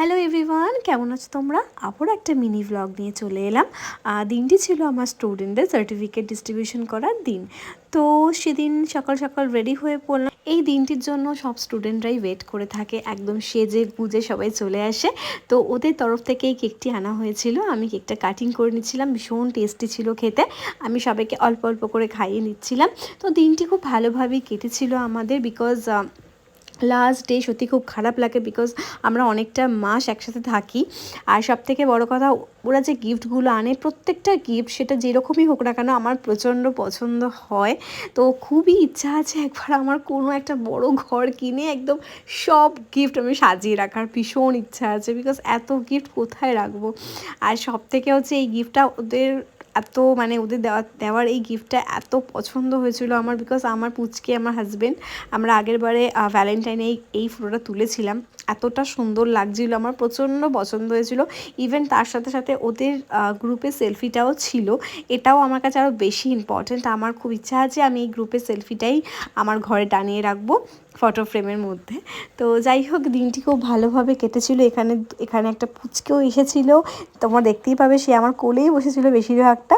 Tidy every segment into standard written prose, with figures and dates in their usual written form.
Hello everyone, কেমন আছো তোমরা? আবার একটা মিনি ব্লগ নিয়ে চলে এলাম। দিনটি ছিল আমার স্টুডেন্টদের সার্টিফিকেট ডিস্ট্রিবিউশন করার দিন। তো সেদিন সকাল সকাল রেডি হয়ে পড়লাম। এই দিনটির জন্য সব স্টুডেন্টরাই ওয়েট করে থাকে, একদম সেজে গুজে সবাই চলে আসে। তো ওদের তরফ থেকে এই কেকটি আনা হয়েছিল, আমি কেকটা কাটিং করে নিচ্ছিলাম। ভীষণ টেস্টি ছিল খেতে, আমি সবাইকে অল্প অল্প করে খাইয়ে নিচ্ছিলাম। তো দিনটি খুব ভালোভাবেই কেটেছিল আমাদের, বিকজ লাস্ট ডে সত্যি খুব খারাপ লাগে, বিকজ আমরা অনেকটা মাস একসাথে থাকি। আর সবথেকে বড় কথা, ওরা যে গিফটগুলো আনে, প্রত্যেকটা গিফট সেটা যেরকমই হোক না কেন আমার প্রচণ্ড পছন্দ হয়। তো খুবই ইচ্ছা আছে একবার আমার কোনো একটা বড় ঘর কিনে একদম সব গিফট আমি সাজিয়ে রাখার ভীষণ ইচ্ছা আছে, বিকজ এত গিফট কোথায় রাখবো। আর সবথেকে হচ্ছে এই গিফটটা ওদের এত ওদের দেওয়ার এই গিফটটা এত পছন্দ হয়েছিল আমার, বিকজ আমার পুচকে, আমার হাজব্যান্ড, আমরা আগের বারে ভ্যালেন্টাইনে এই ফটোটা তুলেছিলাম। এতটা সুন্দর লাগছিল, আমার প্রচণ্ড পছন্দ হয়েছিল। ইভেন তার সাথে সাথে ওদের গ্রুপে সেলফিটাও ছিল, এটাও আমার কাছে আরও বেশি ইম্পর্ট্যান্ট। আমার খুব ইচ্ছা আছে আমি এই গ্রুপের সেলফিটাই আমার ঘরে টানিয়ে রাখবো ফটো ফ্রেমের মধ্যে। তো যাই হোক, দিনটি খুব ভালোভাবে কেটেছিল। এখানে একটা পুচকেও এসেছিল, তোমরা দেখতেই পাবে, সে আমার কোলেই বসেছিল বেশিরভাগটা।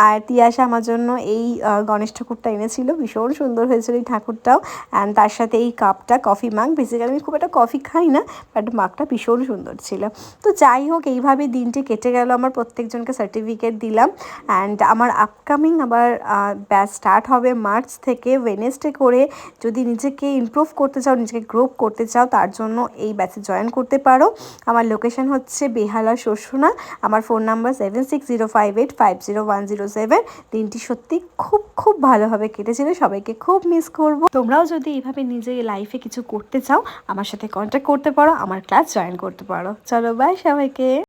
আর তিয়াশা আমার জন্য এই গণেশ ঠাকুরটা এনেছিল, ভীষণ সুন্দর হয়েছিল এই ঠাকুরটাও। অ্যান্ড তার সাথে এই কাপটা, কফি মাগ, বেসিক্যালি আমি খুব একটা কফি খাই না, বাট মাগটা ভীষণ সুন্দর ছিল। তো যাই হোক, এইভাবে দিনটি কেটে গেল। আমার প্রত্যেকজনকে সার্টিফিকেট দিলাম। অ্যান্ড আমার আপকামিং আবার ব্যাচ স্টার্ট হবে মার্চ থেকে, ওয়েডনেসডে করে। যদি নিজেকে ইমপ্রুভ করতে চাও, নিজেকে গ্রো করতে চাও, তার জন্য এই ব্যাচে জয়েন করতে পারো। আমার লোকেশন হচ্ছে বেহালা শোষণা। আমার ফোন নাম্বার 7605850107। দিনটি সত্যি খুব খুব ভালোভাবে কেটেছিল, সবাইকে খুব মিস করব। তোমরাও যদি এইভাবে নিজের লাইফে কিছু করতে চাও, আমার সাথে কন্ট্যাক্ট করতে পারো, আমার ক্লাস জয়েন করতে পারো। চলো বাই সবাইকে।